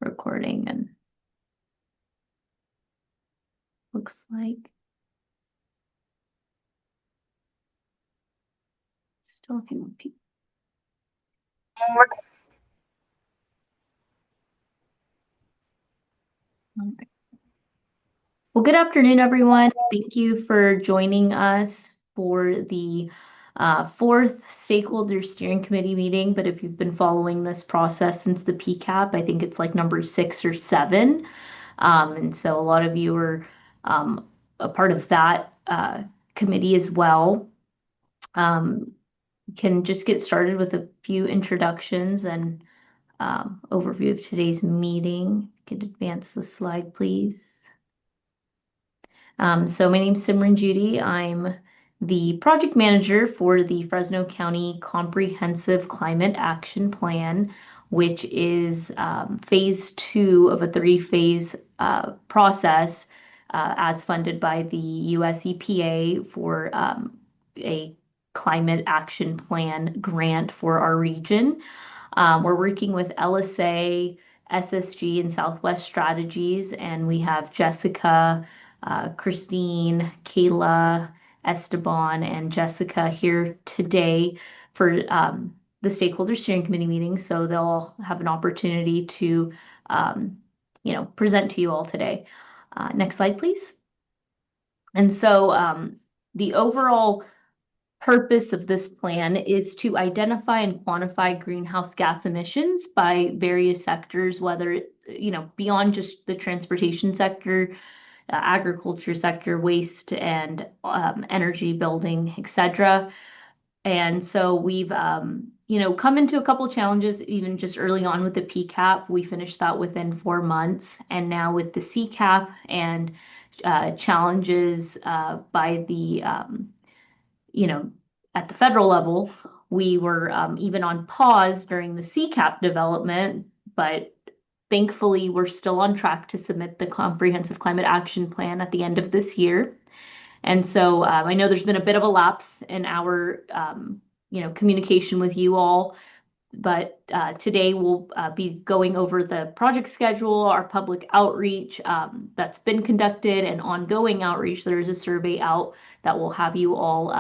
recording, and looks like still a few more people. All right. Well, good afternoon, everyone. Thank you for joining us for the fourth stakeholder steering committee meeting. But if you've been following this process since the PCAP, I think it's like number 6 or 7. And so a lot of you are a part of that committee as well. Can just get started with a few introductions and overview of today's meeting. Could advance the slide, please. So my name's Simran Judy. I'm the project manager for the Fresno County Comprehensive Climate Action Plan, which is phase 2 of a 3-phase process as funded by the US EPA for a climate action plan grant for our region. We're working with LSA, SSG, and Southwest Strategies, and we have Jessica, Christine, Kayla, Esteban, and Jessica here today for the stakeholder steering committee meeting. So they'll have an opportunity to, present to you all today. Next slide, please. And so the overall purpose of this plan is to identify and quantify greenhouse gas emissions by various sectors, whether, beyond just the transportation sector, agriculture sector, waste and energy, building, etc. And so we've, come into a couple challenges even just early on with the PCAP. We finished that within 4 months. And now with the CCAP and challenges by the, at the federal level, we were even on pause during the CCAP development, but thankfully, we're still on track to submit the Comprehensive Climate Action Plan at the end of this year. And so I know there's been a bit of a lapse in our, communication with you all, but today we'll be going over the project schedule, our public outreach that's been conducted, and ongoing outreach. There is a survey out that will have you all,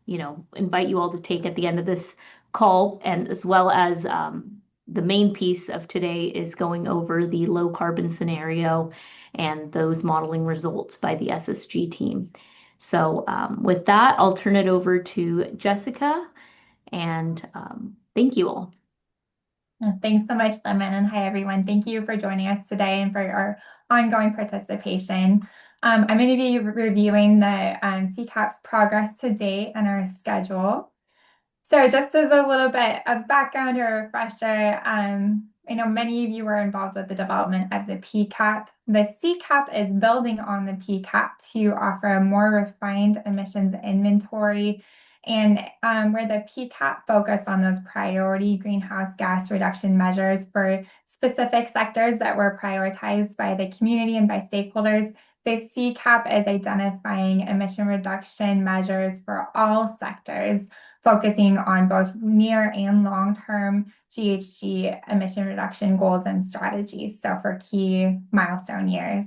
invite you all to take at the end of this call, and as well as the main piece of today is going over the low carbon scenario and those modeling results by the SSG team. So with that, I'll turn it over to Jessica, and thank you all. Thanks so much, Simran, and hi, everyone. Thank you for joining us today and for your ongoing participation. I'm going to be reviewing the CCAP's progress to date and our schedule. So just as a little bit of background or refresher, I know many of you were involved with the development of the PCAP. The CCAP is building on the PCAP to offer a more refined emissions inventory, and where the PCAP focused on those priority greenhouse gas reduction measures for specific sectors that were prioritized by the community and by stakeholders. The CCAP is identifying emission reduction measures for all sectors, focusing on both near and long-term GHG emission reduction goals and strategies, so for key milestone years.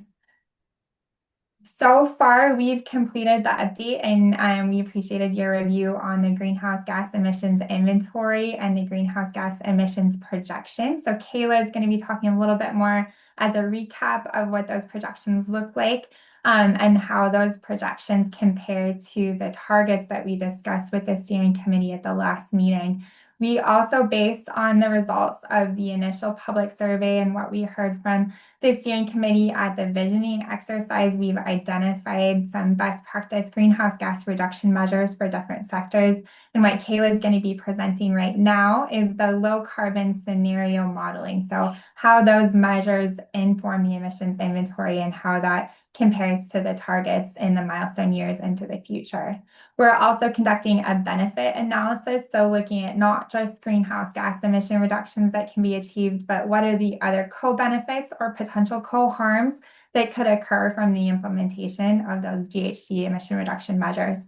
So far, we've completed the update, and we appreciated your review on the greenhouse gas emissions inventory and the greenhouse gas emissions projection. So Kayla is going to be talking a little bit more as a recap of what those projections look like, and how those projections compare to the targets that we discussed with the steering committee at the last meeting. We also, based on the results of the initial public survey and what we heard from the steering committee at the visioning exercise, we've identified some best practice greenhouse gas reduction measures for different sectors. And what Kayla is going to be presenting right now is the low carbon scenario modeling. So how those measures inform the emissions inventory and how that compares to the targets in the milestone years into the future. We're also conducting a benefit analysis, so looking at not just greenhouse gas emission reductions that can be achieved, but what are the other co-benefits or potential co-harms that could occur from the implementation of those GHG emission reduction measures.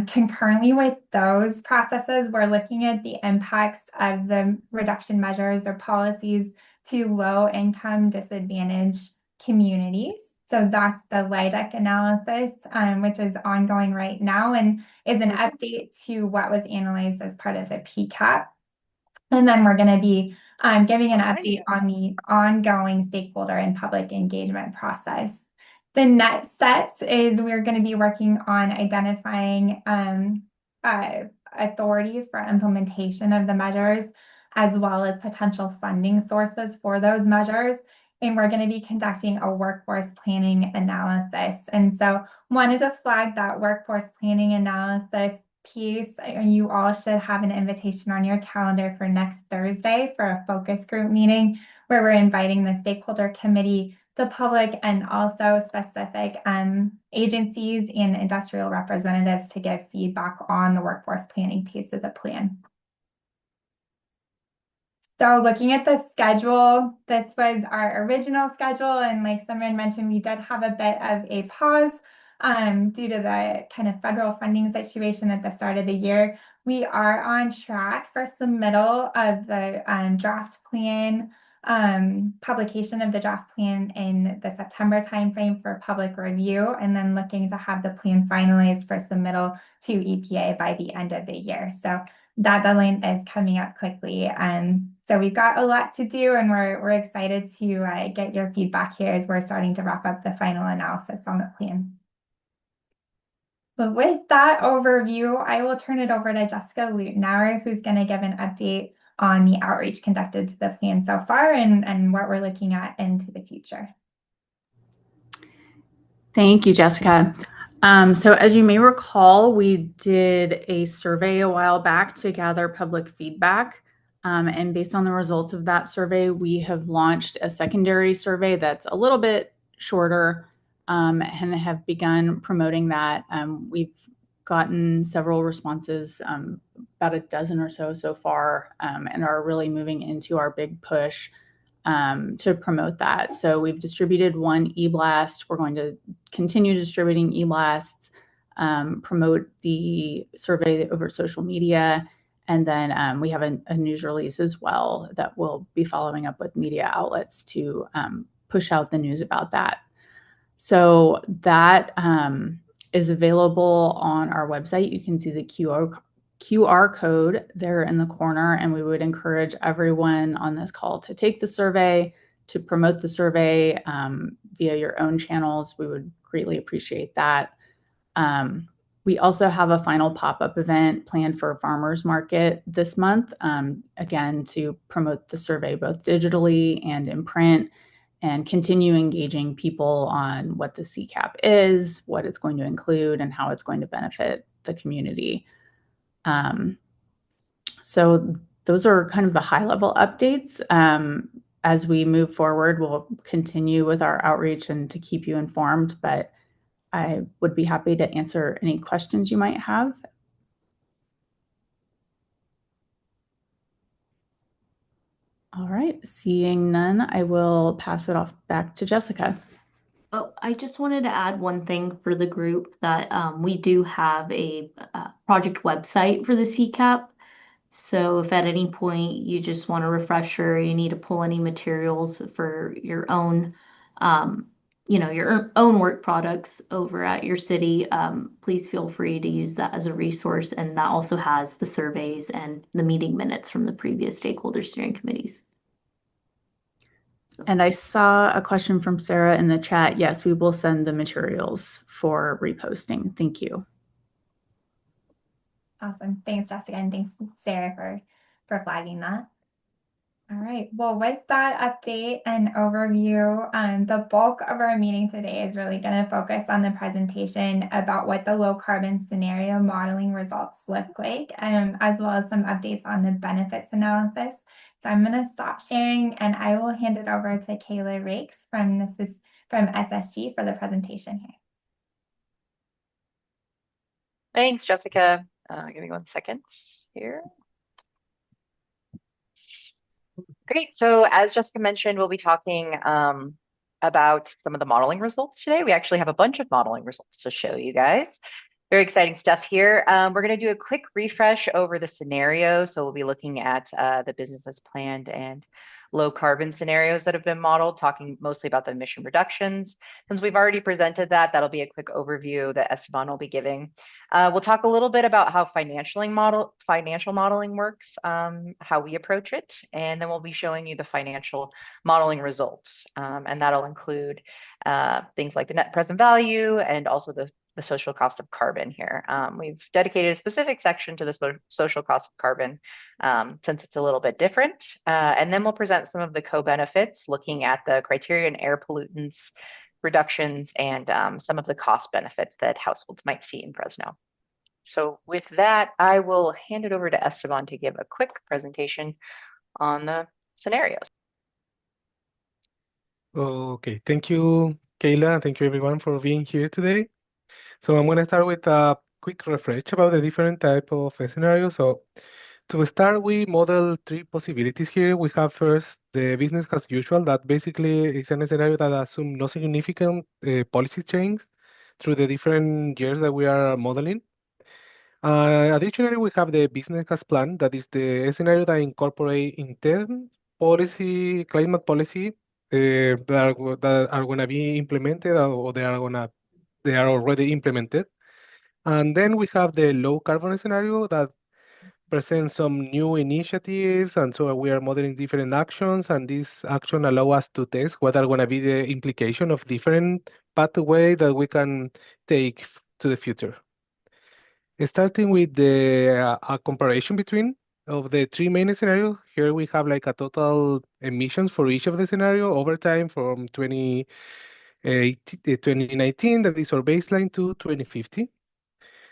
Concurrently with those processes, we're looking at the impacts of the reduction measures or policies to low-income disadvantaged communities. So that's the LIDEC analysis, which is ongoing right now and is an update to what was analyzed as part of the PCAP. And then we're going to be giving an update on the ongoing stakeholder and public engagement process. The next steps is we're going to be working on identifying authorities for implementation of the measures, as well as potential funding sources for those measures. And we're going to be conducting a workforce planning analysis. And so wanted to flag that workforce planning analysis piece. You all should have an invitation on your calendar for next Thursday for a focus group meeting where we're inviting the stakeholder committee, the public, and also specific agencies and industrial representatives to give feedback on the workforce planning piece of the plan. So looking at the schedule, this was our original schedule. And like Simran mentioned, we did have a bit of a pause due to the kind of federal funding situation at the start of the year. We are on track for submittal of the draft plan, publication of the draft plan in the September timeframe for public review, and then looking to have the plan finalized for submittal to EPA by the end of the year. So that deadline is coming up quickly. So we've got a lot to do, and we're excited to get your feedback here as we're starting to wrap up the final analysis on the plan. But with that overview, I will turn it over to Jessica Lutenauer, who's going to give an update on the outreach conducted to the plan so far and what we're looking at into the future. Thank you, Jessica. So as you may recall, we did a survey a while back to gather public feedback. And based on the results of that survey, we have launched a secondary survey that's a little bit shorter and have begun promoting that. We've gotten several responses, about a dozen or so far, and are really moving into our big push to promote that. So we've distributed one e-blast. We're going to continue distributing e-blasts, promote the survey over social media, and then we have a news release as well that we'll be following up with media outlets to push out the news about that. So that is available on our website. You can see the QR code there in the corner, and we would encourage everyone on this call to take the survey, to promote the survey via your own channels. We would greatly appreciate that. We also have a final pop-up event planned for a farmers market this month, again, to promote the survey both digitally and in print, and continue engaging people on what the CCAP is, what it's going to include, and how it's going to benefit the community. So those are kind of the high-level updates. As we move forward, we'll continue with our outreach and to keep you informed, but I would be happy to answer any questions you might have. All right, seeing none, I will pass it off back to Jessica. Oh, I just wanted to add one thing for the group that we do have a project website for the CCAP. So if at any point you just want a refresher, you need to pull any materials for your own, your own work products over at your city, please feel free to use that as a resource. And that also has the surveys and the meeting minutes from the previous stakeholder steering committees. And I saw a question from Sarah in the chat. Yes, we will send the materials for reposting. Thank you. Awesome. Thanks, Jessica, and thanks, Sarah, for flagging that. All right. Well, with that update and overview, the bulk of our meeting today is really going to focus on the presentation about what the low carbon scenario modeling results look like, as well as some updates on the benefits analysis. So I'm going to stop sharing and I will hand it over to Kayla Rakes from SSG for the presentation here. Thanks, Jessica. Give me 1 second here. Great. So as Jessica mentioned, we'll be talking about some of the modeling results today. We actually have a bunch of modeling results to show you guys. Very exciting stuff here. We're going to do a quick refresh over the scenario. So we'll be looking at the business as planned and low carbon scenarios that have been modeled, talking mostly about the emission reductions. Since we've already presented that, that'll be a quick overview that Esteban will be giving. We'll talk a little bit about how financial modeling works, how we approach it, and then we'll be showing you the financial modeling results. And that'll include things like the net present value and also the social cost of carbon here. We've dedicated a specific section to the social cost of carbon since it's a little bit different. And then we'll present some of the co-benefits, looking at the criteria and air pollutants reductions and some of the cost benefits that households might see in Fresno. So with that, I will hand it over to Esteban to give a quick presentation on the scenarios. Okay, thank you, Kayla. Thank you everyone for being here today. So I'm going to start with a quick refresh about the different type of scenarios. So to start, we model three possibilities here. We have first the business as usual. That basically is a scenario that assumes no significant policy change through the different years that we are modeling. Additionally, we have the business as planned. That is the scenario that incorporate intent policy, climate policy that are going to be implemented or they are already implemented. And then we have the low carbon scenario that presents some new initiatives, and so we are modeling different actions, and this action allow us to test what are going to be the implication of different pathway that we can take to the future. Starting with the a comparison between of the three main scenarios, here we have like a total emissions for each of the scenario over time from 2019, that is our baseline, to 2050.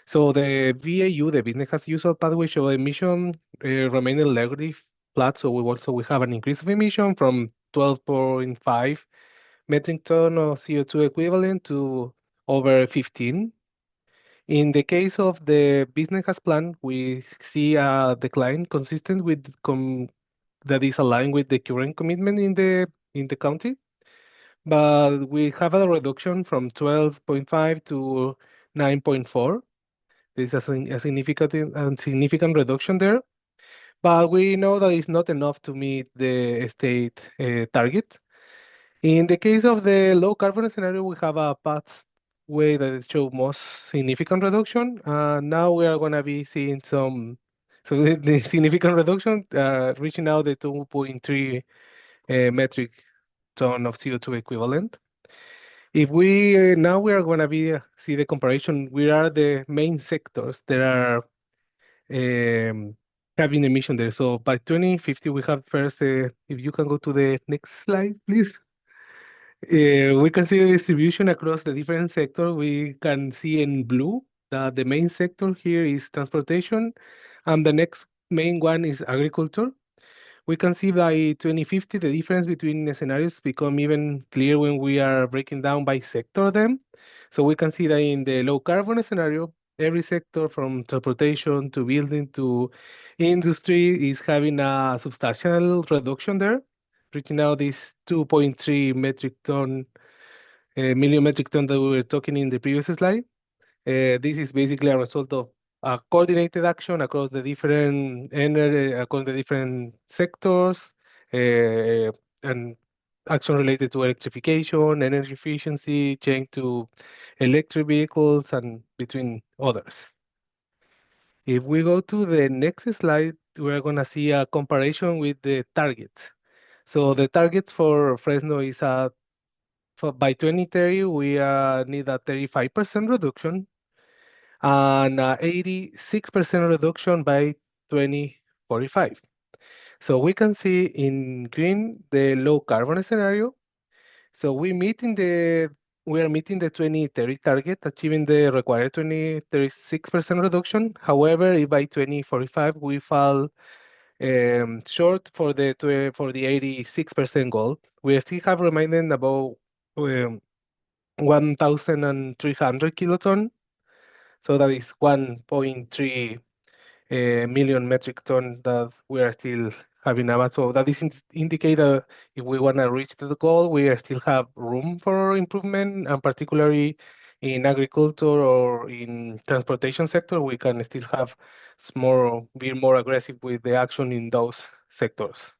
So the BAU, the business as usual pathway, show emission remaining largely flat. So we have an increase of emission from 12.5 metric ton of CO2 equivalent to over 15. In the case of the business as planned, we see a decline consistent with that is aligned with the current commitment in the county. But we have a reduction from 12.5 to 9.4. This is a significant reduction there. But we know that it's not enough to meet the state target. In the case of the low carbon scenario, we have a pathway that shows most significant reduction. Now we are going to be seeing so the significant reduction reaching out the 2.3 metric ton of CO2 equivalent. If we now we are going to be see the comparison, we are the main sectors that are having emission there. So by 2050, we have first, if you can go to the next slide, please. We can see the distribution across the different sectors. We can see in blue that the main sector here is transportation, and the next main one is agriculture. We can see by 2050 the difference between the scenarios become even clear when we are breaking down by sector them. So we can see that in the low carbon scenario, every sector from transportation to building to industry is having a substantial reduction there, reaching out this 2.3 metric ton, million metric ton that we were talking in the previous slide. This is basically a result of a coordinated action across the different sectors, and action related to electrification, energy efficiency, change to electric vehicles, and between others. If we go to the next slide, we're going to see a comparison with the targets. So the targets for Fresno is by 2030, we need a 35% reduction and 86% reduction by 2045. So we can see in green the low carbon scenario. So we are meeting the 2030 target, achieving the required 36% reduction. However, if by 2045 we fall short for the 86% goal, we still have remaining about 1,300 kiloton. So that is 1.3 million metric ton that we are still having about. So that is indicate that if we want to reach the goal, we still have room for improvement, and particularly in agriculture or in transportation sector, we can still have be more aggressive with the action in those sectors.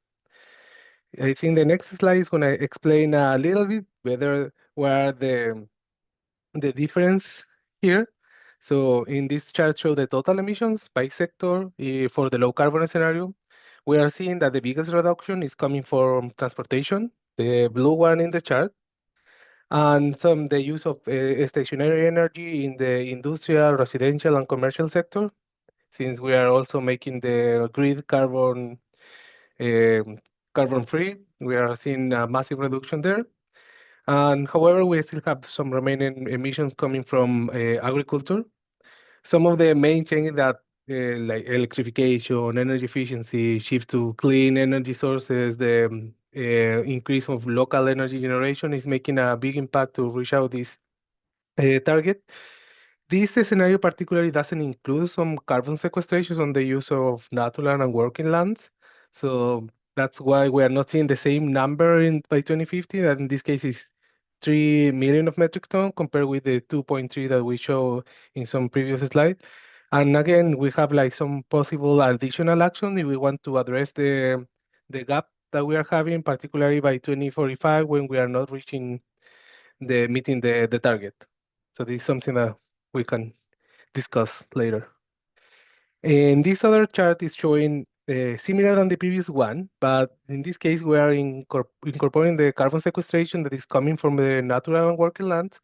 I think the next slide is going to explain a little bit better where the difference here. So in this chart show the total emissions by sector for the low carbon scenario. We are seeing that the biggest reduction is coming from transportation, the blue one in the chart, and some the use of stationary energy in the industrial, residential, and commercial sector, since we are also making the grid um, carbon free. We are seeing a massive reduction there. And however, we still have some remaining emissions coming from agriculture. Some of the main changes that like electrification, energy efficiency, shift to clean energy sources, the increase of local energy generation is making a big impact to reach out this target. This scenario particularly doesn't include some carbon sequestration on the use of natural and working lands. So that's why we are not seeing the same number by 2050. That in this case is 3 million of metric ton compared with the 2.3 that we show in some previous slide. And again, we have like some possible additional action if we want to address the gap that we are having, particularly by 2045 when we are not reaching meeting the target. So this is something that we can discuss later. And this other chart is showing similar than the previous one, but in this case we are incorporating the carbon sequestration that is coming from the natural and working land.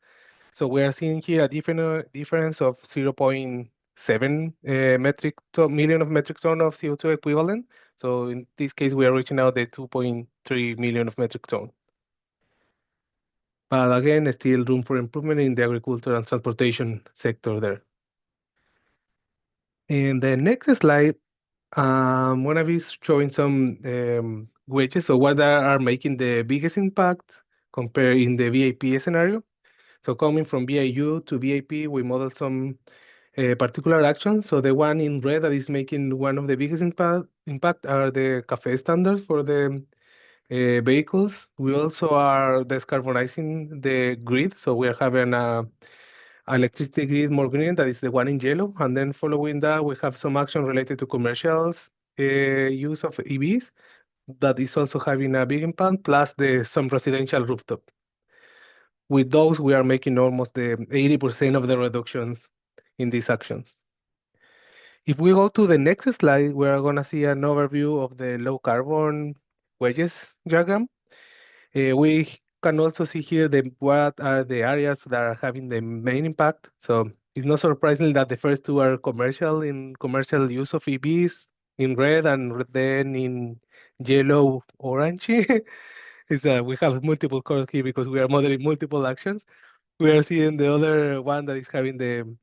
So we are seeing here a difference of 0.7 million of metric ton of CO2 equivalent. So in this case, we are reaching out the 2.3 million of metric ton. But again, still room for improvement in the agriculture and transportation sector there. In the next slide, I'm gonna be showing some wages, so what are making the biggest impact compared in the VAP scenario. So coming from VIU to VAP, we model some particular actions. So the one in red that is making one of the biggest impact are the CAFE standards for the vehicles. We also are decarbonizing the grid, so we are having a electricity grid more green, that is the one in yellow. And then following that, we have some action related to commercials use of EVs that is also having a big impact, plus some residential rooftop. With those, we are making almost the 80% of the reductions in these actions. If we go to the next slide, we are going to see an overview of the low carbon wages diagram. We can also see here what are the areas that are having the main impact. So it's not surprising that the first two are commercial use of EVs in red, and then in yellow, orange. We have multiple colors here because we are modeling multiple actions. We are seeing the other one that is having the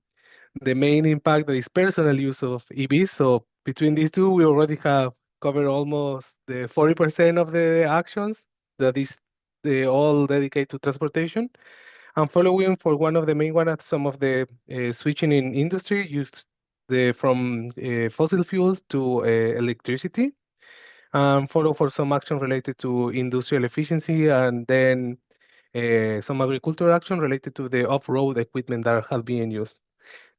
main impact, that is personal use of EVs. So between these two, we already have covered almost the 40% of the actions that is all dedicated to transportation. And following for one of the main one at some of the switching in industry used from fossil fuels to electricity. Follow for some action related to industrial efficiency, and then some agricultural action related to the off-road equipment that has been used.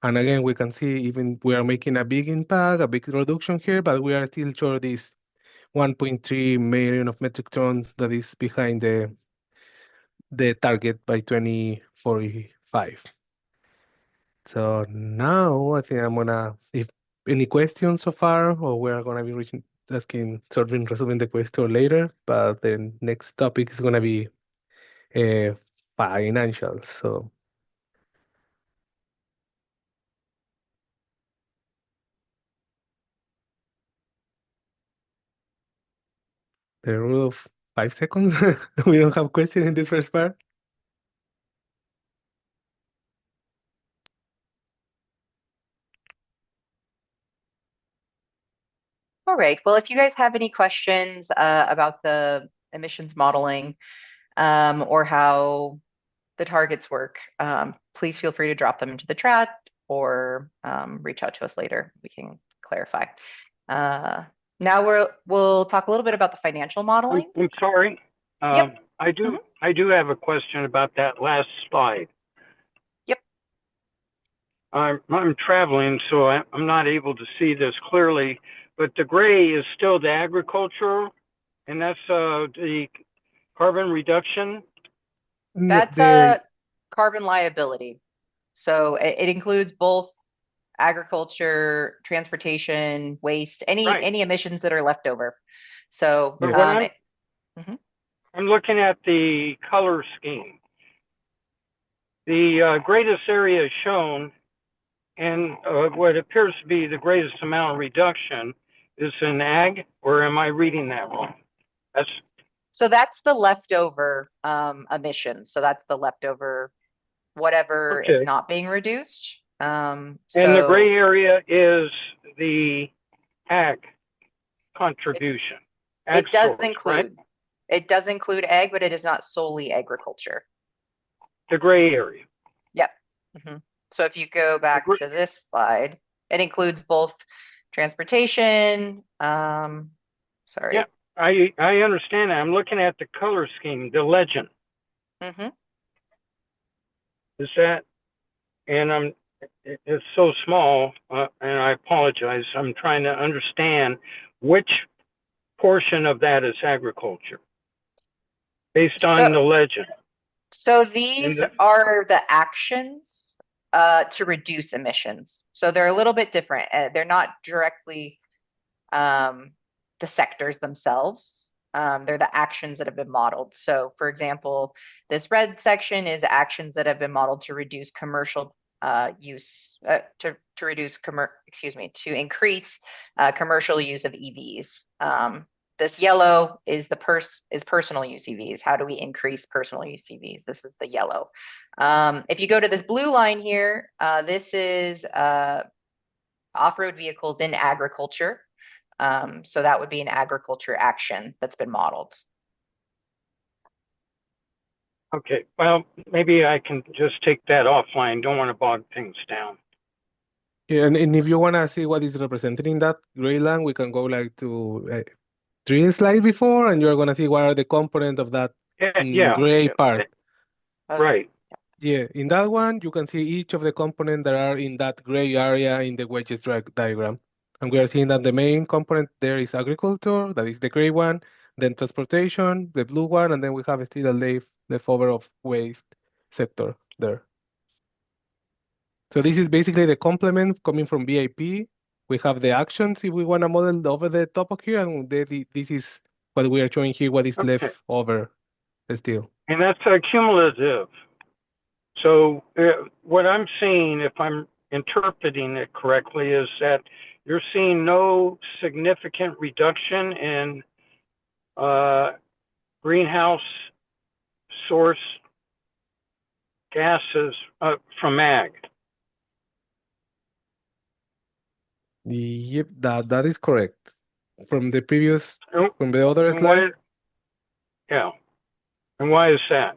And again, we can see even we are making a big impact, a big reduction here, but we are still short this 1.3 million of metric tons that is behind the target by 2045. So now I think I'm gonna, if any questions so far, or we're gonna be resolving the question later, but the next topic is gonna be financials. So the rule of 5 seconds. We don't have questions in this first part. All right. Well, if you guys have any questions about the emissions modeling or how the targets work, please feel free to drop them into the chat or reach out to us later. We can clarify. Now we'll talk a little bit about the financial modeling. I'm sorry. Yep. I do have a question about that last slide. Yep. I'm traveling, so I'm not able to see this clearly, but the gray is still the agricultural, And that's the carbon reduction. That's a carbon liability. So it includes both agriculture, transportation, waste, Right. any emissions that are left over. So But mhm. I'm looking at the color scheme. The greatest area shown and what appears to be the greatest amount of reduction is in ag, or am I reading that wrong? So that's the leftover emissions. So that's the leftover whatever is Okay. not being reduced. And the gray area is the ag contribution. Ag it does source, include right? it does include ag, but it is not solely agriculture. The gray area. Yep. So if you go back to this slide, it includes both transportation. Sorry. Yeah, I understand that. I'm looking at the color scheme, the legend. Is that, and it's so small, and I apologize. I'm trying to understand which portion of that is agriculture based on the legend. So these are the actions to reduce emissions. So they're a little bit different. They're not directly the sectors themselves. They're the actions that have been modeled. So for example, this red section is actions that have been modeled to reduce commercial use, to increase commercial use of EVs. This yellow is personal use EVs. How do we increase personal use EVs? This is the yellow. If you go to this blue line here, this is off-road vehicles in agriculture. So that would be an agriculture action that's been modeled. Okay, well, maybe I can just take that offline. Don't want to bog things down. Yeah, and if you want to see what is represented in that gray line, we can go like to 3 slides before, and you're going to see what are the components of that gray part. Right. Yeah, in that one, you can see each of the components that are in that gray area in the wedges diagram. And we are seeing that the main component there is agriculture, that is the gray one, then transportation, the blue one, and then we have still a leftover of waste sector there. So this is basically the complement coming from VIP. We have the actions if we want to model over the top of here, and this is what we are showing here, what is left over still. And that's cumulative. So what I'm seeing, if I'm interpreting it correctly, is that you're seeing no significant reduction in greenhouse source gases from ag. Yep, that is correct. From the previous, from the other slide. Yeah. And why is that?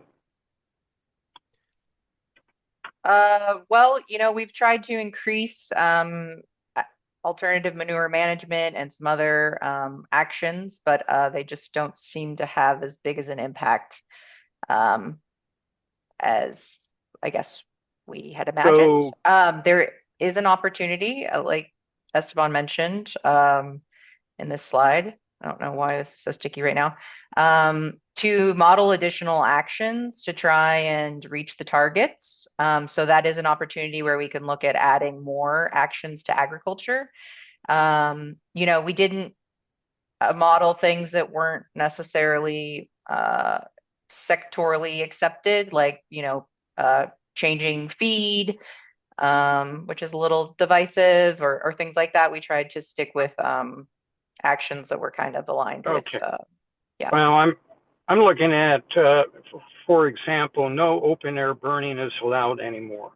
Well, we've tried to increase alternative manure management and some other actions, but they just don't seem to have as big as an impact as I guess we had imagined. There is an opportunity, like Esteban mentioned in this slide. I don't know why this is so sticky right now. To model additional actions to try and reach the targets. So that is an opportunity where we can look at adding more actions to agriculture. We didn't model things that weren't necessarily sectorally accepted, like, changing feed, which is a little divisive, or things like that. We tried to stick with actions that were kind of aligned with. Yeah. Well, I'm looking at, for example, no open air burning is allowed anymore.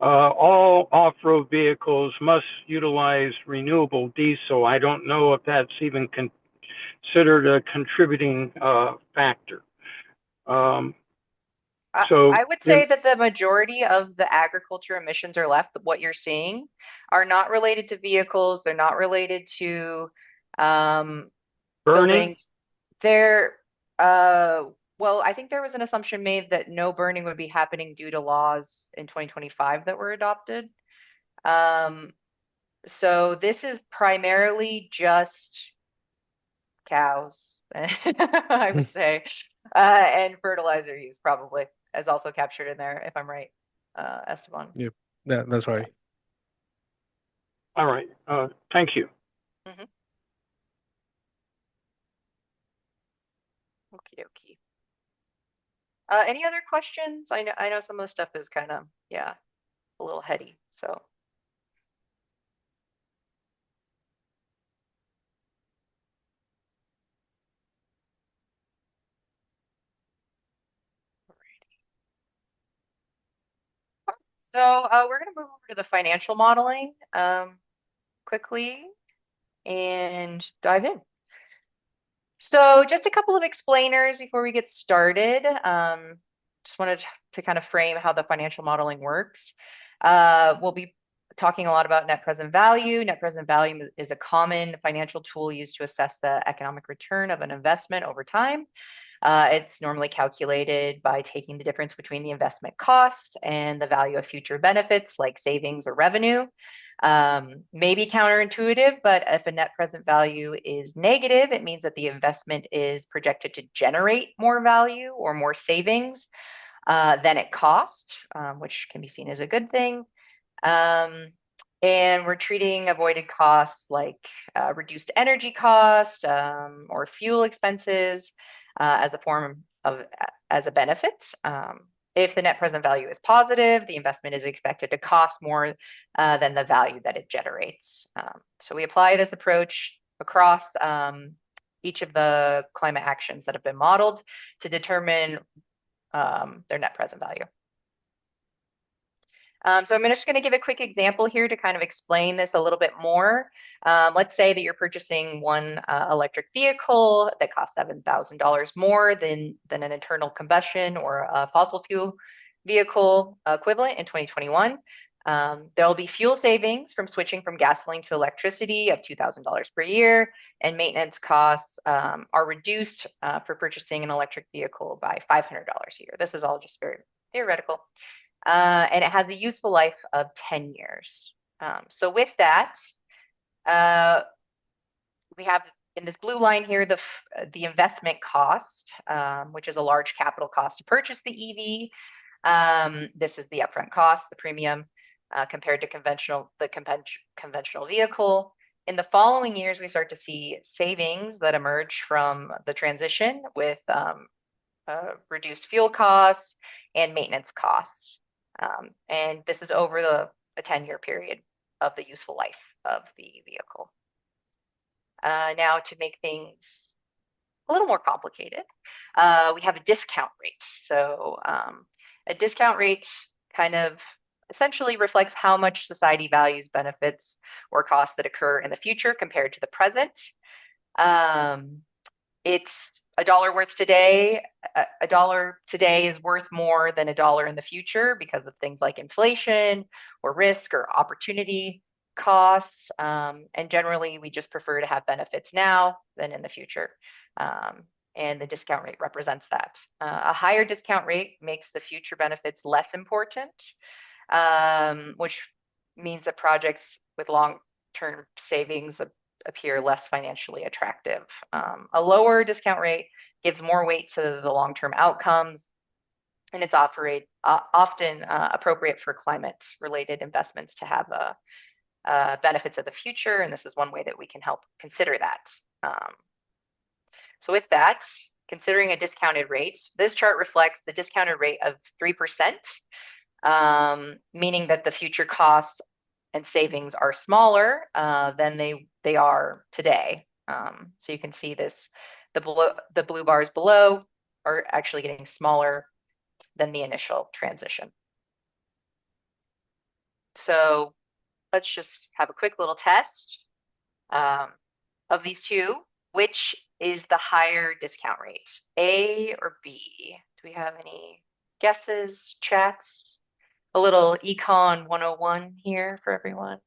All off-road vehicles must utilize renewable diesel. I don't know if that's even considered a contributing factor. I would say that the majority of the agriculture emissions are left. What you're seeing are not related to vehicles. They're not related to buildings. They're well, I think there was an assumption made that no burning would be happening due to laws in 2025 that were adopted. So this is primarily just cows, I would say, and fertilizer use probably is also captured in there, if I'm right, Esteban. Yep, that's right. All right. Thank you. Mm-hmm. Okie dokie. Any other questions? I know some of the stuff is kind of, yeah, a little heady, so. So we're going to move over to the financial modeling quickly and dive in. So just a couple of explainers before we get started. Just wanted to kind of frame how the financial modeling works. We'll be talking a lot about net present value. Net present value is a common financial tool used to assess the economic return of an investment over time. It's normally calculated by taking the difference between the investment cost and the value of future benefits like savings or revenue. Maybe counterintuitive, but if a net present value is negative, it means that the investment is projected to generate more value or more savings than it cost, which can be seen as a good thing. And we're treating avoided costs like reduced energy cost or fuel expenses as a form of as a benefit. If the net present value is positive, the investment is expected to cost more than the value that it generates. So we apply this approach across each of the climate actions that have been modeled to determine their net present value. So I'm just going to give a quick example here to kind of explain this a little bit more. Let's say that you're purchasing one electric vehicle that costs $7,000 more than an internal combustion or a fossil fuel vehicle equivalent in 2021. There will be fuel savings from switching from gasoline to electricity of $2,000 per year, and maintenance costs are reduced for purchasing an electric vehicle by $500 a year. This is all just very theoretical. And it has a useful life of 10 years. So with that, we have in this blue line here the investment cost, which is a large capital cost to purchase the EV. This is the upfront cost, the premium, compared to conventional vehicle. In the following years, we start to see savings that emerge from the transition with reduced fuel costs and maintenance costs. And this is over a 10-year period of the useful life of the vehicle. Now, to make things a little more complicated, we have a discount rate. So a discount rate kind of essentially reflects how much society values benefits or costs that occur in the future compared to the present. It's a dollar worth today. A dollar today is worth more than a dollar in the future because of things like inflation or risk or opportunity costs. And generally, we just prefer to have benefits now than in the future. And the discount rate represents that. A higher discount rate makes the future benefits less important, which means that projects with long-term savings appear less financially attractive. A lower discount rate gives more weight to the long-term outcomes, and it's often appropriate for climate-related investments to have benefits of the future, and this is one way that we can help consider that. So with that, considering a discounted rate, this chart reflects the discounted rate of 3%, meaning that the future costs and savings are smaller than they are today. So you can see this, the blue bars below are actually getting smaller than the initial transition. So let's just have a quick little test of these two. Which is the higher discount rate, A or B? Do we have any guesses, chats? A little Econ 101 here for everyone.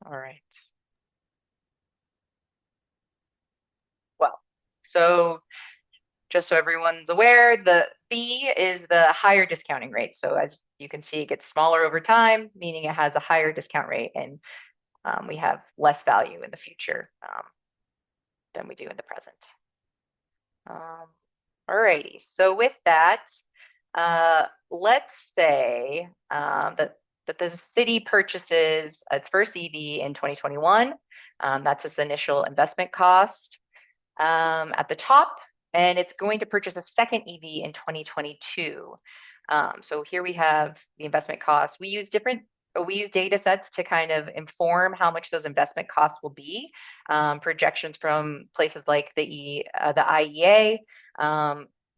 All right. Well, so just so everyone's aware, the B is the higher discounting rate. So as you can see, it gets smaller over time, meaning it has a higher discount rate, and we have less value in the future than we do in the present. Alrighty, so with that, let's say that the city purchases its first EV in 2021. That's its initial investment cost at the top, and it's going to purchase a second EV in 2022. So here we have the investment costs. We use data sets to kind of inform how much those investment costs will be. Projections from places like the IEA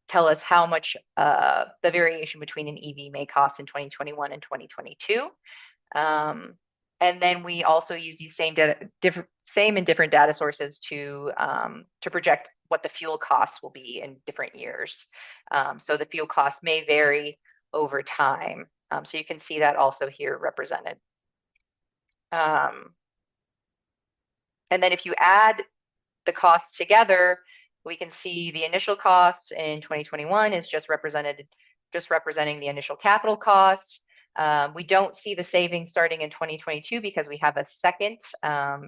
tell us how much the variation between an EV may cost in 2021 and 2022. And then we also use these same and different data sources to project what the fuel costs will be in different years. So the fuel costs may vary over time. So you can see that also here represented. And then if you add the costs together, we can see the initial cost in 2021 is just representing the initial capital cost. We don't see the savings starting in 2022 because we have a second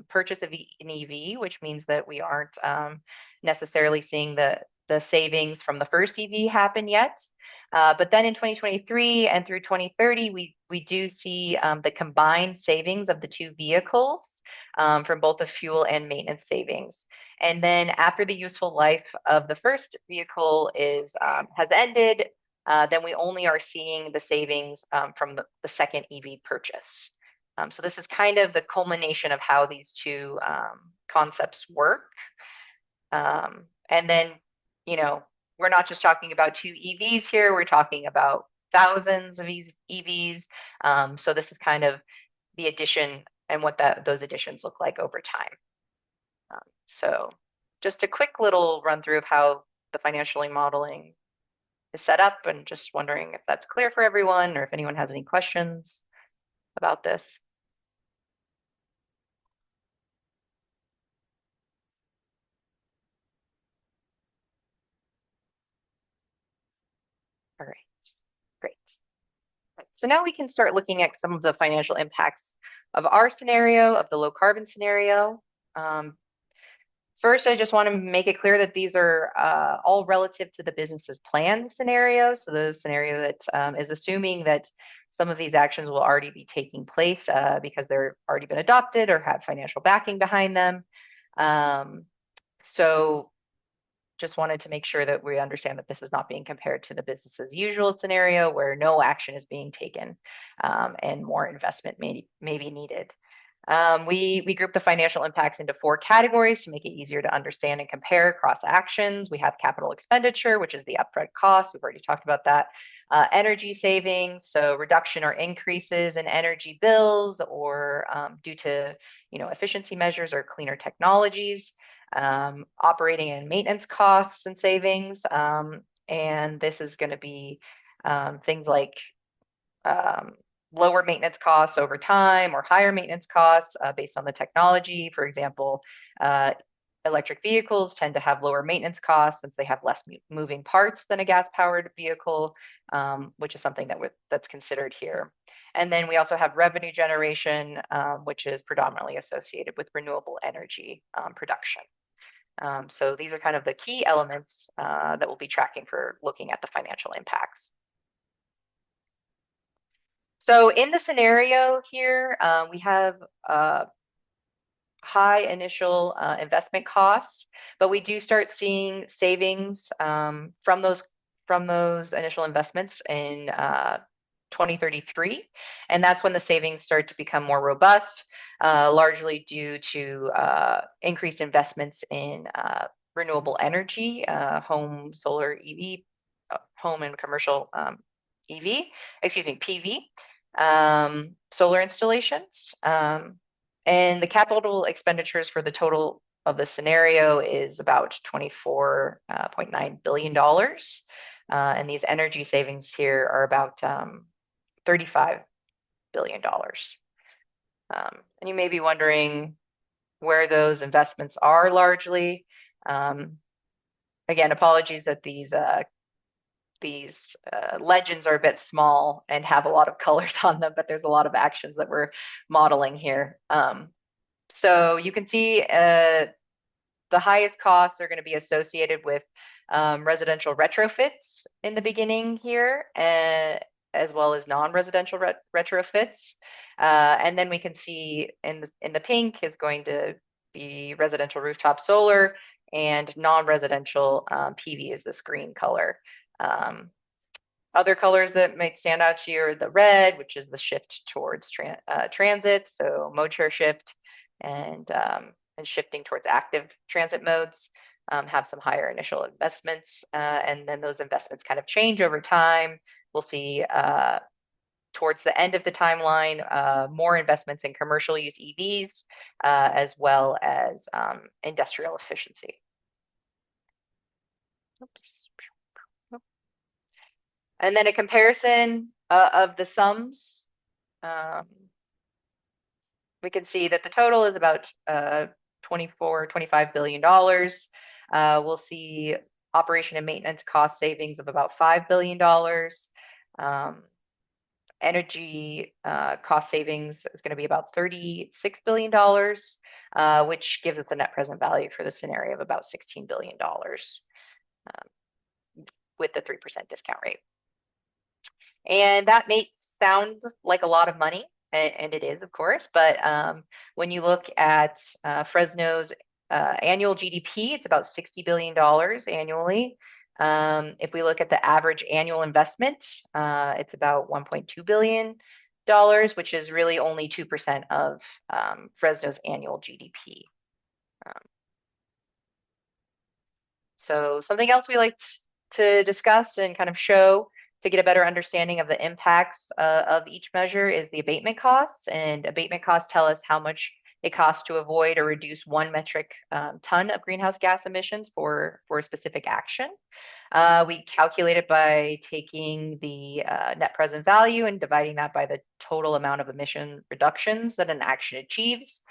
purchase of an EV, which means that we aren't necessarily seeing the savings from the first EV happen yet. But then in 2023 and through 2030, we do see the combined savings of the two vehicles from both the fuel and maintenance savings. And then after the useful life of the first vehicle has ended, then we only are seeing the savings from the second EV purchase. So this is kind of the culmination of how these two concepts work. And then, we're not just talking about two EVs here, we're talking about thousands of these EVs. So this is kind of the addition and what those additions look like over time. So just a quick little run through of how the financial modeling is set up, and just wondering if that's clear for everyone or if anyone has any questions about this. All right, great. So now we can start looking at some of the financial impacts of our scenario, of the low carbon scenario. First, I just want to make it clear that these are all relative to the business's planned scenario. So the scenario that is assuming that some of these actions will already be taking place because they're already been adopted or have financial backing behind them. So just wanted to make sure that we understand that this is not being compared to the business as usual scenario where no action is being taken and more investment may be needed. We group the financial impacts into 4 categories to make it easier to understand and compare across actions. We have capital expenditure, which is the upfront cost. We've already talked about that. Energy savings, so reduction or increases in energy bills or due to efficiency measures or cleaner technologies. Operating and maintenance costs and savings. And this is going to be things like lower maintenance costs over time or higher maintenance costs based on the technology. For example, electric vehicles tend to have lower maintenance costs since they have less moving parts than a gas-powered vehicle, which is something that's considered here. And then we also have revenue generation, which is predominantly associated with renewable energy production. So these are kind of the key elements that we'll be tracking for looking at the financial impacts. So in the scenario here, we have high initial investment costs, but we do start seeing savings from those initial investments in 2033, and that's when the savings start to become more robust, largely due to increased investments in renewable energy, home solar EV, home and commercial PV, solar installations, and the capital expenditures for the total of the scenario is about $24.9 billion, and these energy savings here are about $35 billion. And you may be wondering where those investments are largely. again, apologies that these legends are a bit small and have a lot of colors on them, but there's a lot of actions that we're modeling here. So you can see the highest costs are going to be associated with residential retrofits in the beginning here, as well as non-residential retrofits. And then we can see in the pink is going to be residential rooftop solar, and non-residential PV is this green color. Other colors that might stand out to you are the red, which is the shift towards transit, so mode share shift, and shifting towards active transit modes, have some higher initial investments, and then those investments kind of change over time. We'll see towards the end of the timeline, more investments in commercial use EVs, as well as industrial efficiency. Oops. And then a comparison of the sums. We can see that the total is about $25 billion. We'll see operation and maintenance cost savings of about $5 billion. Energy cost savings is going to be about $36 billion, which gives us a net present value for the scenario of about $16 billion with the 3% discount rate. And that may sound like a lot of money, and it is, of course, but when you look at Fresno's annual GDP, it's about $60 billion annually. If we look at the average annual investment, it's about $1.2 billion, which is really only 2% of Fresno's annual GDP. So something else we like to discuss and kind of show to get a better understanding of the impacts of each measure is the abatement costs. And abatement costs tell us how much it costs to avoid or reduce 1 metric ton of greenhouse gas emissions for a specific action. We calculate it by taking the net present value and dividing that by the total amount of emission reductions that an action achieves.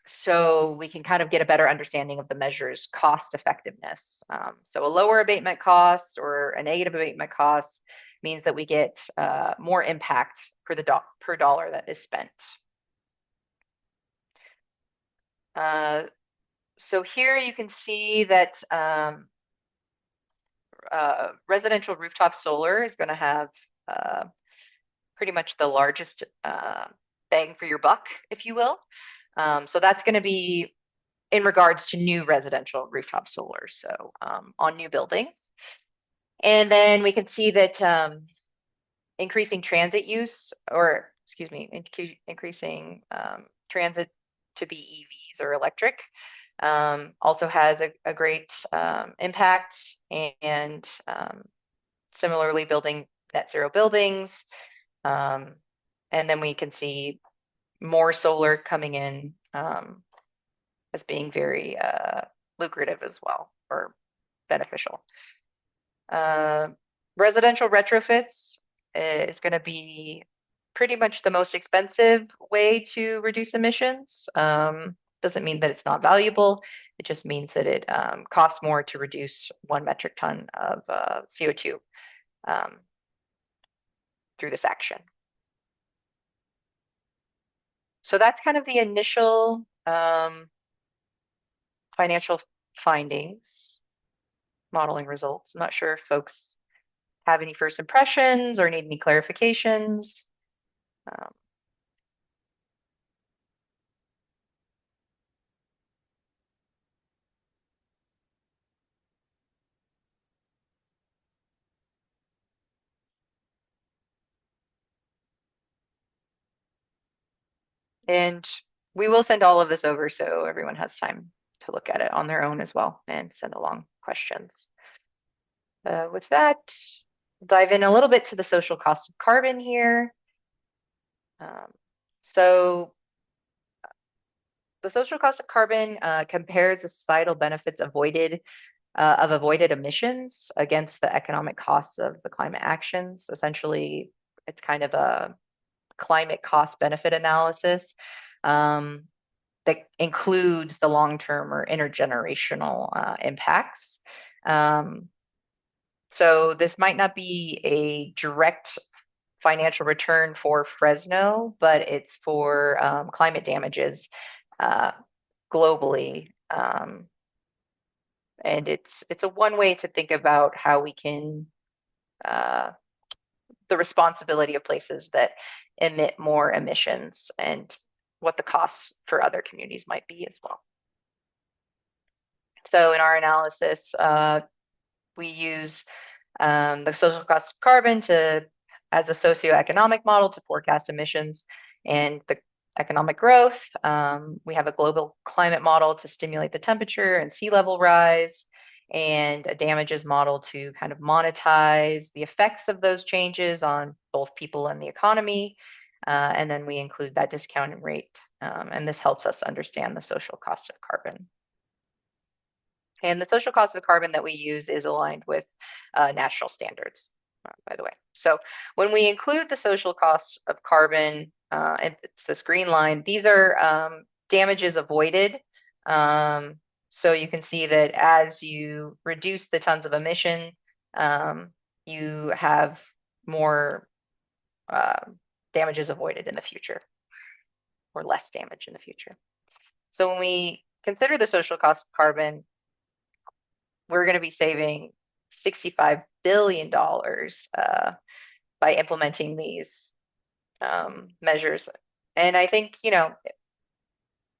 So we can kind of get a better understanding of the measure's cost effectiveness. So a lower abatement cost or a negative abatement cost means that we get more impact for the per dollar that is spent. So here you can see that residential rooftop solar is going to have pretty much the largest bang for your buck, if you will. So that's going to be in regards to new residential rooftop solar, so on new buildings. And then we can see that increasing transit use, or excuse me, increasing transit to be EVs or electric, also has a great impact, and similarly building net zero buildings. And then we can see more solar coming in as being very lucrative as well, or beneficial. Residential retrofits is going to be pretty much the most expensive way to reduce emissions. Doesn't mean that it's not valuable. It just means that it costs more to reduce 1 metric ton of CO2 through this action. So that's kind of the initial financial findings, modeling results. I'm not sure if folks have any first impressions or need any clarifications. And we will send all of this over so everyone has time to look at it on their own as well and send along questions. With that, dive in a little bit to the social cost of carbon here. So the social cost of carbon compares the societal benefits of avoided emissions against the economic costs of the climate actions. Essentially, it's kind of a climate cost benefit analysis. that includes the long-term or intergenerational impacts. So this might not be a direct financial return for Fresno, but it's for climate damages globally. And it's a one way to think about how we can the responsibility of places that emit more emissions and what the costs for other communities might be as well. So in our analysis, we use the social cost of carbon as a socioeconomic model to forecast emissions and the economic growth. We have a global climate model to stimulate the temperature and sea level rise, and a damages model to kind of monetize the effects of those changes on both people and the economy. And then we include that discounted rate. And this helps us understand the social cost of carbon. And the social cost of carbon that we use is aligned with national standards, by the way. So when we include the social cost of carbon, and it's this green line, these are damages avoided. So you can see that as you reduce the tons of emission, you have more damages avoided in the future, or less damage in the future. So when we consider the social cost of carbon, we're going to be saving $65 billion by implementing these measures. And I think, you know,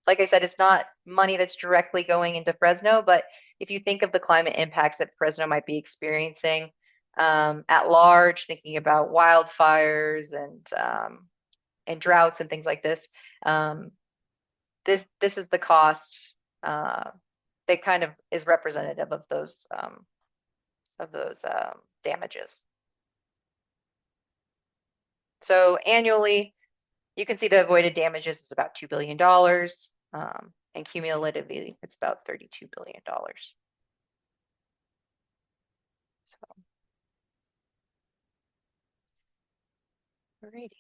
like I said, it's not money that's directly going into Fresno, but if you think of the climate impacts that Fresno might be experiencing at large, thinking about wildfires and droughts and things like this, this is the cost that kind of is representative of those damages. So annually, you can see the avoided damages is about $2 billion, and cumulatively, it's about $32 billion. So, alrighty.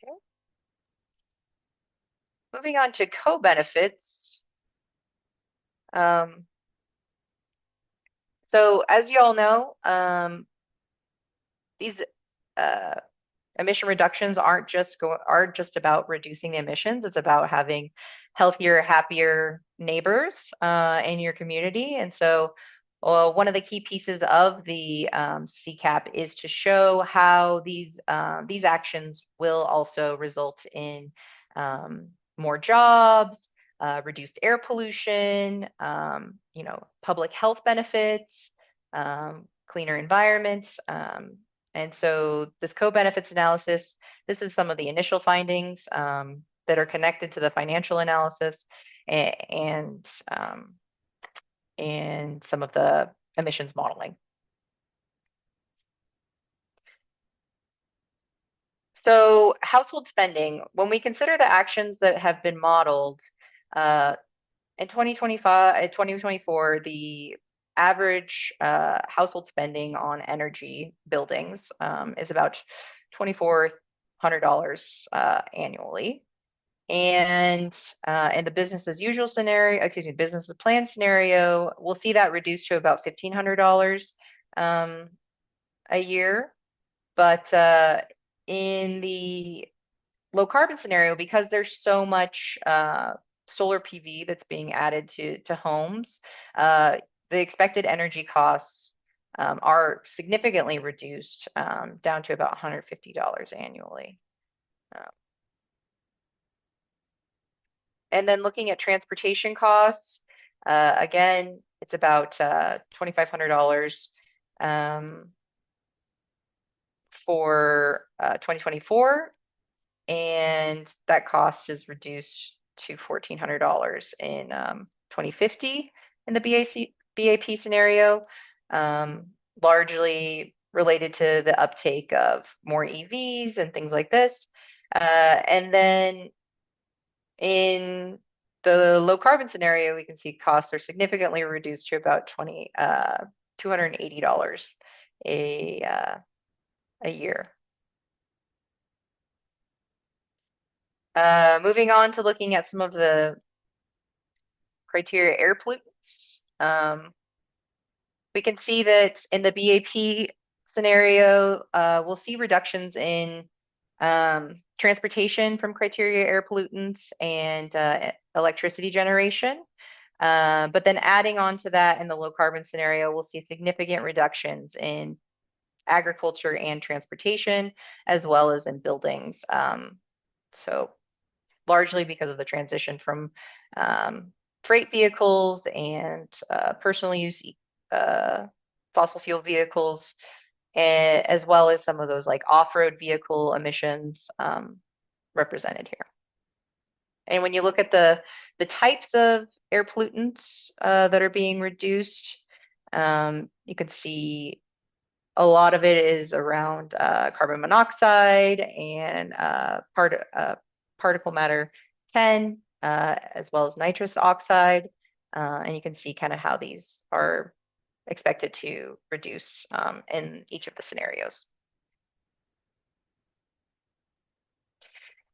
Okay. Moving on to co-benefits. So as you all know, these emission reductions aren't just about reducing the emissions. It's about having healthier, happier neighbors in your community. And so one of the key pieces of the CCAP is to show how these actions will also result in more jobs, reduced air pollution, you know, public health benefits, cleaner environments. And so this co-benefits analysis, this is some of the initial findings that are connected to the financial analysis and some of the emissions modeling. So household spending, when we consider the actions that have been modeled, in 2024, the average household spending on energy buildings is about $2,400 annually. And in the business as usual scenario, excuse me, business as planned scenario, we'll see that reduced to about $1,500 a year. But in the low carbon scenario, because there's so much solar PV that's being added to homes, the expected energy costs are significantly reduced down to about $150 annually. And then looking at transportation costs, again, it's about $2,500 for 2024, and that cost is reduced to $1,400 in 2050 in the BAP scenario, largely related to the uptake of more EVs and things like this. And then in the low carbon scenario, we can see costs are significantly reduced to about $280 a year. Moving on to looking at some of the criteria air pollutants. We can see that in the BAP scenario, we'll see reductions in transportation from criteria air pollutants and electricity generation. But then adding on to that in the low carbon scenario, we'll see significant reductions in agriculture and transportation, as well as in buildings. So largely because of the transition from freight vehicles and personal use fossil fuel vehicles, as well as some of those like off-road vehicle emissions represented here. And when you look at the types of air pollutants that are being reduced, you can see a lot of it is around carbon monoxide and particle matter 10, as well as nitrous oxide. And you can see kind of how these are expected to reduce in each of the scenarios.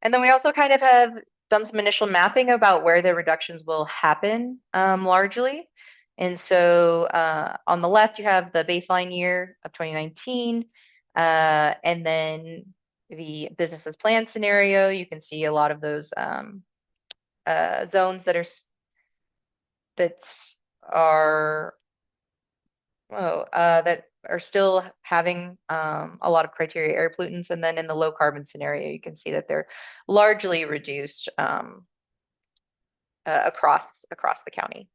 And then we also kind of have done some initial mapping about where the reductions will happen largely. And so on the left, you have the baseline year of 2019, and then the business as planned scenario. You can see a lot of those zones that are still having a lot of criteria air pollutants. And then in the low carbon scenario, you can see that they're largely reduced across the county.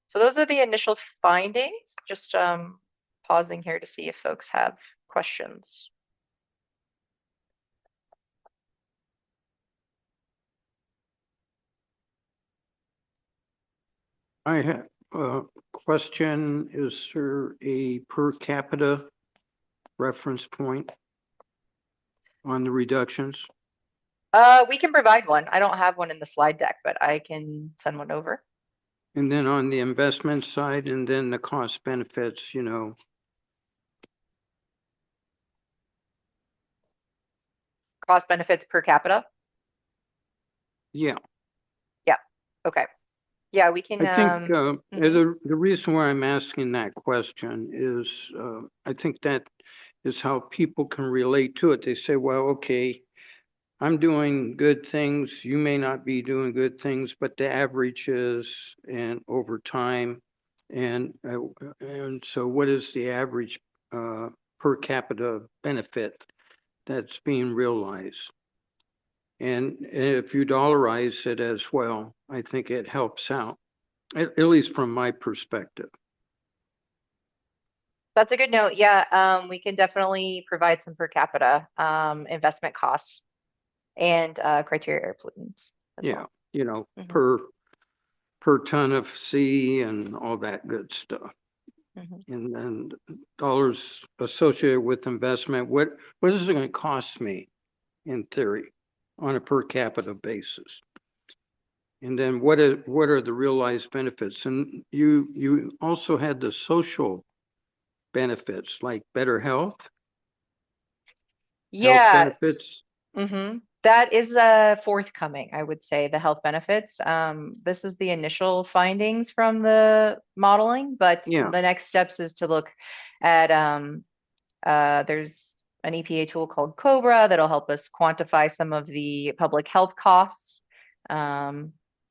So those are the initial findings. Just pausing here to see if folks have questions. I have a question. Is there a per capita reference point on the reductions? We can provide one. I don't have one in the slide deck, but I can send one over. And then on the investment side, and then the cost benefits, Cost benefits per capita? Yeah. Yeah. Okay. Yeah, we can. I think the reason why I'm asking that question is I think that is how people can relate to it. They say, well, okay, I'm doing good things. You may not be doing good things, but the average is, and over time, and so what is the average per capita benefit that's being realized? And if you dollarize it as well, I think it helps out, at least from my perspective. That's a good note. Yeah, we can definitely provide some per capita investment costs and criteria air pollutants as well. Per ton of C and all that good stuff. And then dollars associated with investment. What is it going to cost me in theory on a per capita basis? And then what are the realized benefits? And you also had the social benefits like better health. Yeah. Health benefits. That is forthcoming, I would say, the health benefits. This is the initial findings from the modeling, but the next steps is to look at there's an EPA tool called COBRA that'll help us quantify some of the public health costs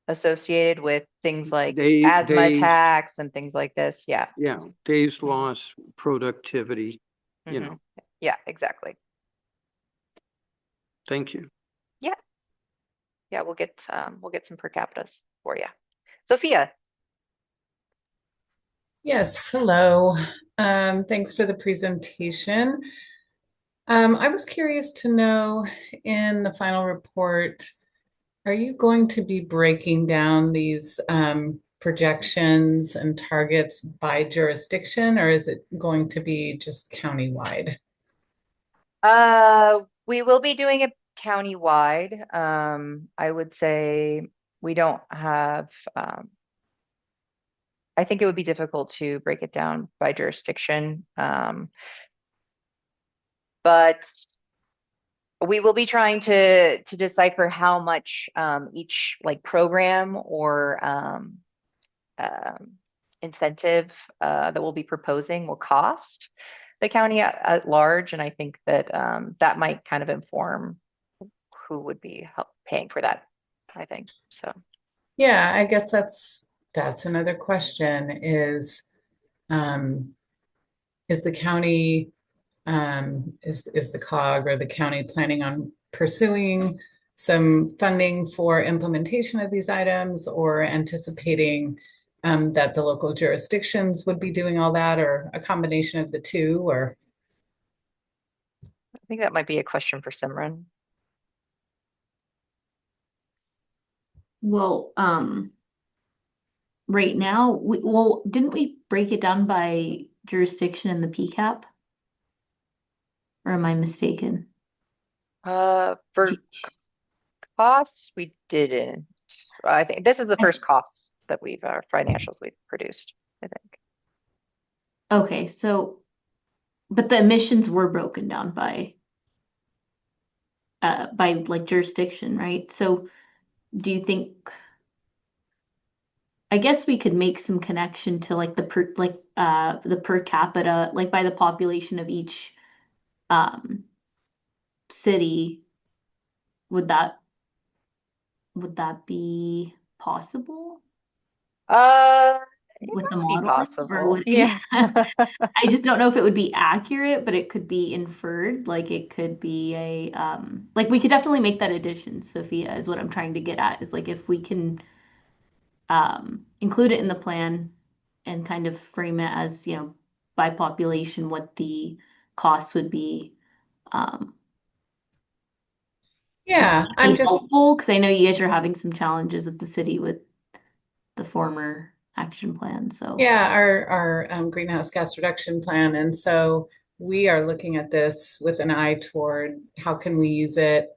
associated with things like asthma attacks and things like this. Yeah. Yeah. Days lost, productivity, Yeah, exactly. Thank you. Yeah. Yeah, we'll get some per capitas for you. Sophia. Yes, hello. Thanks for the presentation. I was curious to know in the final report, are you going to be breaking down these projections and targets by jurisdiction, or is it going to be just countywide? We will be doing it countywide. I would say we don't have I think it would be difficult to break it down by jurisdiction. But we will be trying to decipher how much each like program or incentive that we'll be proposing will cost the county at large. And I think that that might kind of inform who would be paying for that, I think. So Yeah, I guess that's another question is the county is the COG or the county planning on pursuing some funding for implementation of these items or anticipating that the local jurisdictions would be doing all that or a combination of the two or I think that might be a question for Simran. Well, right now, didn't we break it down by jurisdiction in the PCAP? Or am I mistaken? For costs, we didn't. I think this is the first cost that financials we've produced, I think. Okay, so, but the emissions were broken down by like jurisdiction, right? So do you think, I guess we could make some connection to like the per capita, like by the population of each city, would that be possible It with the might be model? Or possible. would Yeah. I just don't know if it would be accurate, but it could be inferred. Like it could be like we could definitely make that addition, Sophia, is what I'm trying to get at, is like if we can include it in the plan and kind of frame it as, by population, what the cost would be. yeah, I'm just Helpful because I know you guys are having some challenges at the city with the former action plan. So yeah, our greenhouse gas reduction plan. And so we are looking at this with an eye toward how can we use it,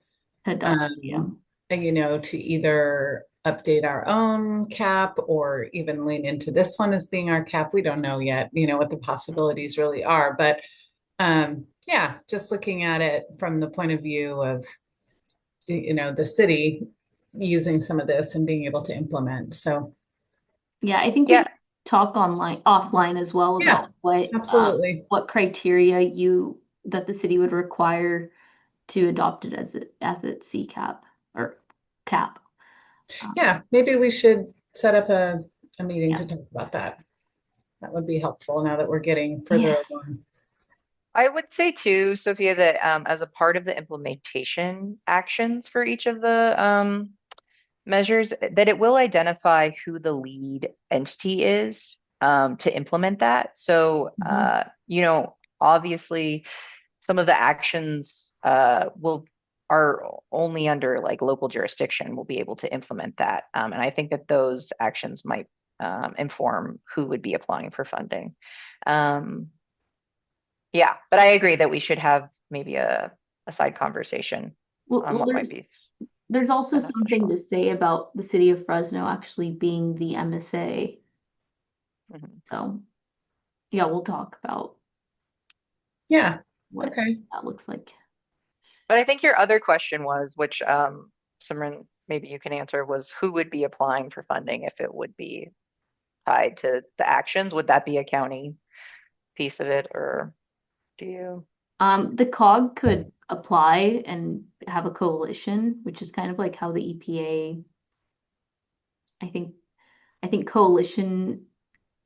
yeah. to either update our own cap or even lean into this one as being our cap. We don't know yet, what the possibilities really are. But yeah, just looking at it from the point of view of, the city using some of this and being able to implement. So Yeah, I think we Yeah. can talk offline as well yeah, about absolutely. what criteria that the city would require to adopt it as its CCAP or cap. Yeah, maybe we should set up a meeting Yeah. to talk about that. That would be helpful now that we're getting further along. I would say too, Sophia, that as a part of the implementation actions for each of the measures, that it will identify who the lead entity is to implement that. So, obviously, some of the actions are only under like local jurisdiction will be able to implement that, and I think that those actions might inform who would be applying for funding. Yeah, but I agree that we should have maybe a side conversation on what might be there's also something beneficial. to say about the city of Fresno actually being the MSA. So, yeah, we'll talk about Yeah, what okay. that looks like. But I think your other question was, which Simran, maybe you can answer, was who would be applying for funding if it would be tied to the actions? Would that be a county piece of it, or do you? The COG could apply and have a coalition, which is kind of like how the EPA, I think coalition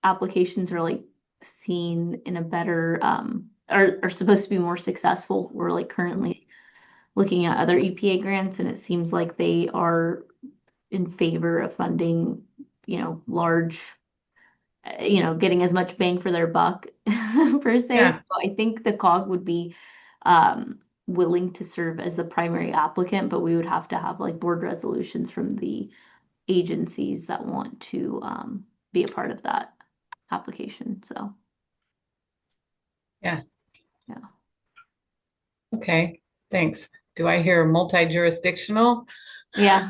applications are like seen in a better are supposed to be more successful. We're like currently looking at other EPA grants, and it seems like they are in favor of funding, large, getting as much bang for their buck per se. Yeah. So I think the COG would be willing to serve as the primary applicant, but we would have to have like board resolutions from the agencies that want to be a part of that application. So Yeah. yeah. Okay, thanks. Do I hear multi-jurisdictional? Yeah.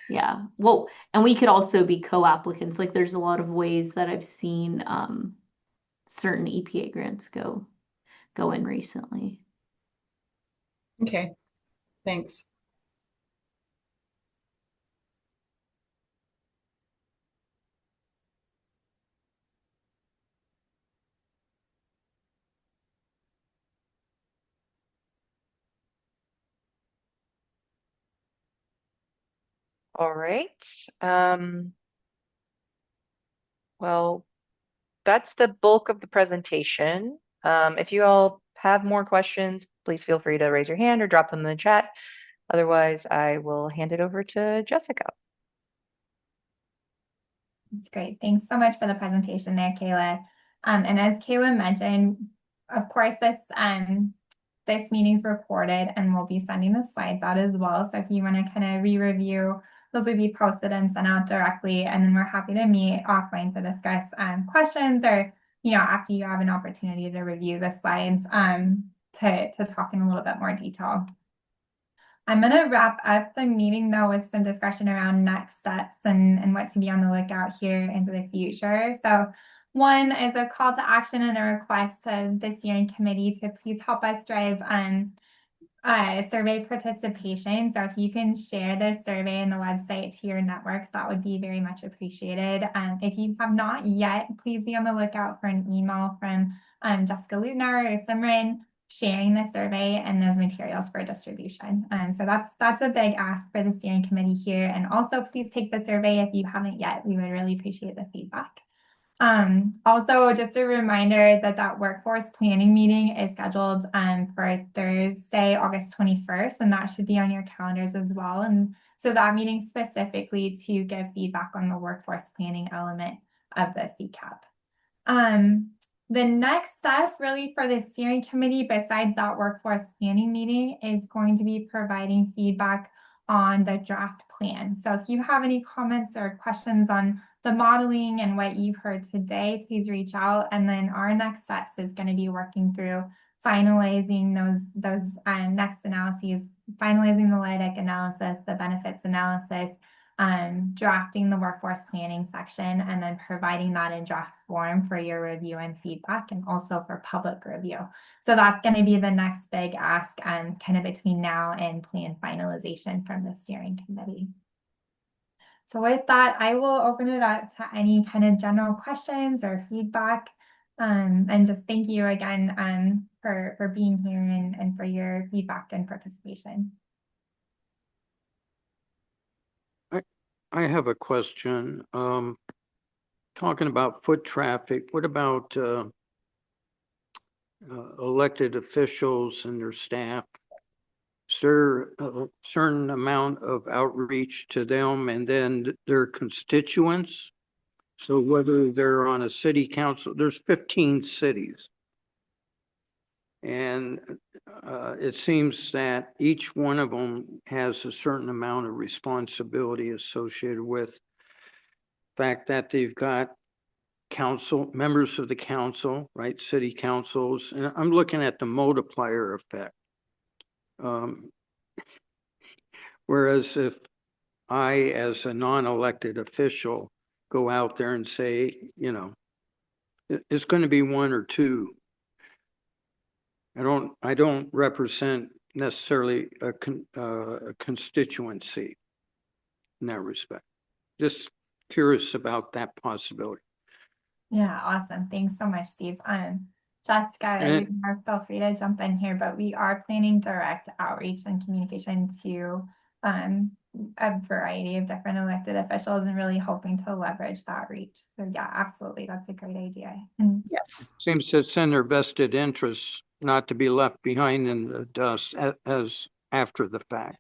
Yeah. Well, and we could also be co-applicants. Like there's a lot of ways that I've seen certain EPA grants go in recently. Okay, thanks. All right. Well, that's the bulk of the presentation. If you all have more questions, please feel free to raise your hand or drop them in the chat. Otherwise, I will hand it over to Jessica. That's great. Thanks so much for the presentation there, Kayla. And as Kayla mentioned, of course, this meeting's recorded and we'll be sending the slides out as well. So if you want to kind of re-review, those will be posted and sent out directly. And then we're happy to meet offline to discuss questions or, after you have an opportunity to review the slides to talk in a little bit more detail. I'm going to wrap up the meeting though with some discussion around next steps and what to be on the lookout here into the future. So one is a call to action and a request to the steering committee to please help us drive survey participation. So if you can share the survey and the website to your networks, that would be very much appreciated. If you have not yet, please be on the lookout for an email from Jessica Lutner or Simran sharing the survey and those materials for distribution. So that's a big ask for the steering committee here. And also please take the survey if you haven't yet. We would really appreciate the feedback. Also, just a reminder that workforce planning meeting is scheduled for Thursday, August 21st, and that should be on your calendars as well. And so that meeting specifically to give feedback on the workforce planning element of the CCAP. The next step really for the steering committee, besides that workforce planning meeting, is going to be providing feedback on the draft plan. So if you have any comments or questions on the modeling and what you've heard today, please reach out. And then our next steps is going to be working through finalizing those next analyses, finalizing the LIDIC analysis, the benefits analysis, drafting the workforce planning section, and then providing that in draft form for your review and feedback, and also for public review. So that's going to be the next big ask kind of between now and plan finalization from the steering committee. So with that, I will open it up to any kind of general questions or feedback. And just thank you again for being here and for your feedback and participation. I have a question. Talking about foot traffic, what about elected officials and their staff? Is there a certain amount of outreach to them and then their constituents? So whether they're on a city council, there's 15 cities. And it seems that each one of them has a certain amount of responsibility associated with the fact that they've got members of the council, right? City councils. And I'm looking at the multiplier effect. Whereas if I, as a non-elected official, go out there and say, it's going to be one or two. I don't represent necessarily a constituency in that respect. Just curious about that possibility. Yeah, awesome. Thanks so much, Steve. Jessica, feel free to jump in here, but we are planning direct outreach and communication to a variety of different elected officials and really hoping to leverage that reach. So yeah, absolutely. That's a great idea. And Yes. Seems to it's in their vested interests not to be left behind in the dust as after the fact.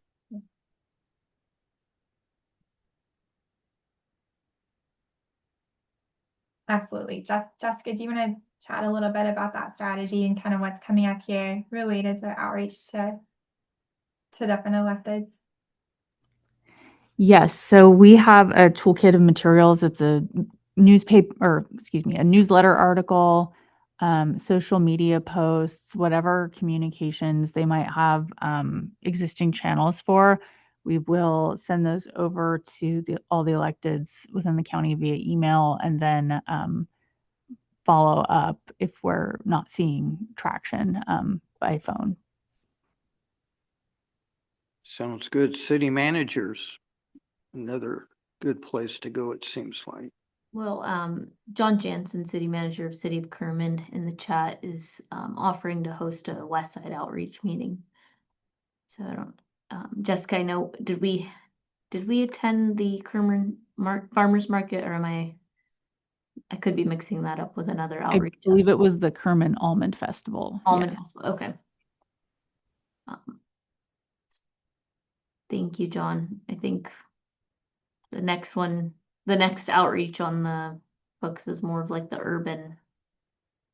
Absolutely. Jessica, do you want to chat a little bit about that strategy and kind of what's coming up here related to outreach to different electeds? Yes. So we have a toolkit of materials. It's a a newsletter article, social media posts, whatever communications they might have existing channels for. we will send those over to all the electeds within the county via email, and then follow up if we're not seeing traction by phone. Sounds good. City managers, another good place to go, it seems like. Well, John Jansen, city manager of City of Kerman, in the chat is offering to host a West Side outreach meeting. So I don't, Jessica, I know, did we attend the Kerman Farmers Market, or I could be mixing that up with another outreach. I believe it was the Kerman Almond Festival. Almond Yes. Festival, okay. Thank you, John. I think the next outreach on the books is more of like the urban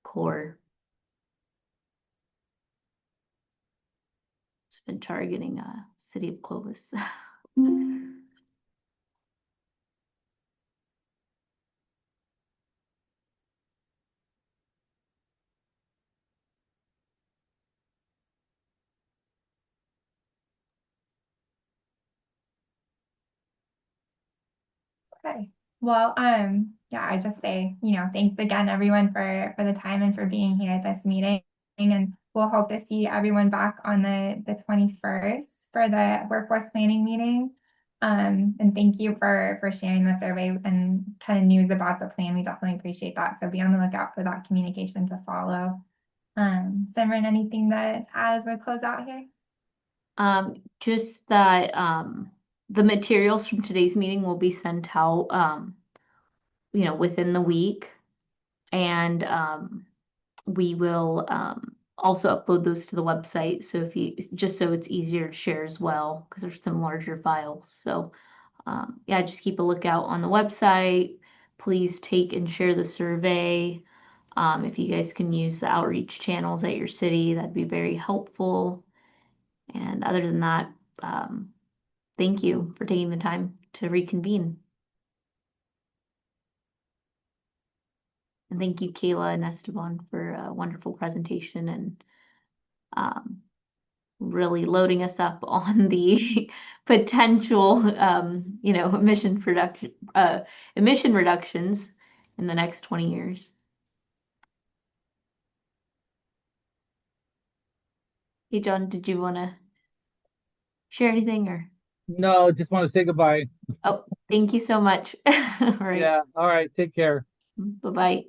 core. It's been targeting City of Clovis. Okay. Well, yeah, I just say, thanks again, everyone, for the time and for being here at this meeting. And we'll hope to see everyone back on the 21st for the workforce planning meeting. And thank you for sharing the survey and kind of news about the plan. We definitely appreciate that. So be on the lookout for that communication to follow. Simran, anything to add as we close out here? Just that the materials from today's meeting will be sent out within the week, and we will also upload those to the website, so so it's easier to share as well, because there's some larger files. So yeah, just keep a lookout on the website. Please take and share the survey. If you guys can use the outreach channels at your city, that'd be very helpful. And other than that, thank you for taking the time to reconvene. And thank you, Kayla and Esteban, for a wonderful presentation and really loading us up on the potential, emission reductions in the next 20 years. Hey, John, did you want to share anything, or? No, just want to say goodbye. Oh, thank you so much. All right. Yeah. All right. Take care. Bye-bye.